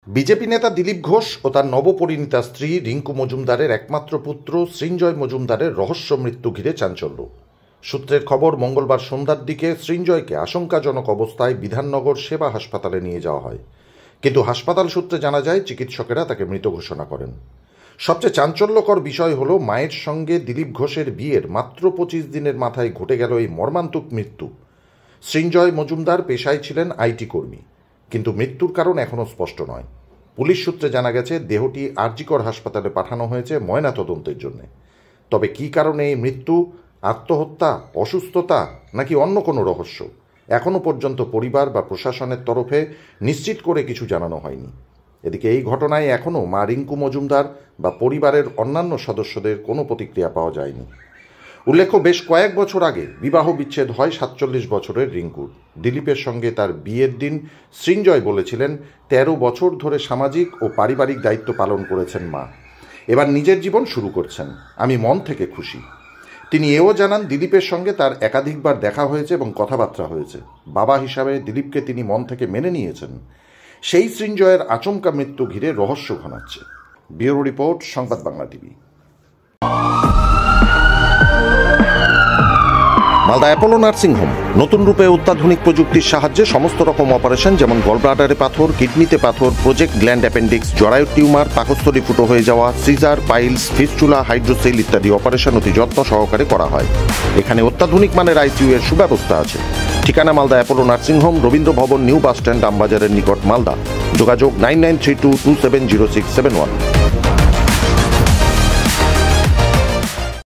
BJP নেতা দিলীপ ঘোষ ও তার নবপরিণীতা স্ত্রী রিঙ্কু মজুমদারের একমাত্র পুত্র সৃঞ্জয় মজুমদারের রহস্য মৃত্যু ঘিরে চাঞ্চল্য। সূত্রের খবর, মঙ্গলবার সন্ধ্যার দিকে সৃঞ্জয়কে আশঙ্কাজনক অবস্থায় বিধাননগর সেবা হাসপাতালে নিয়ে যাওয়া হয়, কিন্তু হাসপাতাল সূত্রে জানা যায় চিকিৎসকেরা তাকে মৃত ঘোষণা করেন। সবচেয়ে চাঞ্চল্যকর বিষয় হল, মায়ের সঙ্গে দিলীপ ঘোষের বিয়ের মাত্র 25 দিনের মাথায় ঘটে গেল এই মর্মান্তিক মৃত্যু। সৃঞ্জয় মজুমদার পেশায় ছিলেন আইটি কর্মী, কিন্তু মৃত্যুর কারণ এখনও স্পষ্ট নয়। পুলিশ সূত্রে জানা গেছে দেহটি আরজিকর হাসপাতালে পাঠানো হয়েছে ময়নাতদন্তের জন্য। তবে কী কারণে এই মৃত্যু, আত্মহত্যা, অসুস্থতা নাকি অন্য কোনো রহস্য, এখনও পর্যন্ত পরিবার বা প্রশাসনের তরফে নিশ্চিত করে কিছু জানানো হয়নি। এদিকে এই ঘটনায় এখনও মা রিঙ্কু মজুমদার বা পরিবারের অন্যান্য সদস্যদের কোনো প্রতিক্রিয়া পাওয়া যায়নি। উল্লেখ্য, বেশ কয়েক বছর আগে বিবাহ বিচ্ছেদ হয় 47 বছরের রিঙ্কুর। দিলীপের সঙ্গে তার বিয়ের দিন সৃঞ্জয় বলেছিলেন, 13 বছর ধরে সামাজিক ও পারিবারিক দায়িত্ব পালন করেছেন মা, এবার নিজের জীবন শুরু করছেন, আমি মন থেকে খুশি। তিনি এও জানান, দিলীপের সঙ্গে তার একাধিকবার দেখা হয়েছে এবং কথাবার্তা হয়েছে। বাবা হিসাবে দিলীপকে তিনি মন থেকে মেনে নিয়েছেন। সেই সৃঞ্জয়ের আচমকা মৃত্যু ঘিরে রহস্য ঘনাচ্ছে। ব্যুরো রিপোর্ট, সংবাদ Bangla TV. Malda Apollo nursing home নতুন রূপে অত্যাধুনিক প্রযুক্তির সাহায্যে সমস্ত রকম অপারেশন, যেমন গলব্লাডারে পাথর, কিডনিতে পাথর, প্রজেক্ট গ্ল্যান্ড অ্যাপেন্ডিক্স, জরায়ুর টিউমার, পাকস্থলী ফুটো হয়ে যাওয়া, সিজার, পাইলস, ফিস্টুলা, হাইড্রোসেল ইত্যাদি অপারেশন অতি যত্ন সহকারে করা হয়। এখানে অত্যাধুনিক মানের আইসিইউ এর সুব্যবস্থা আছে। ঠিকানা মালদা অ্যাপোলো নার্সিংহোম, রবীন্দ্র ভবন, নিউ বাস স্ট্যান্ড, আমবাজারের নিকট, মালদা। যোগাযোগ 9932270671।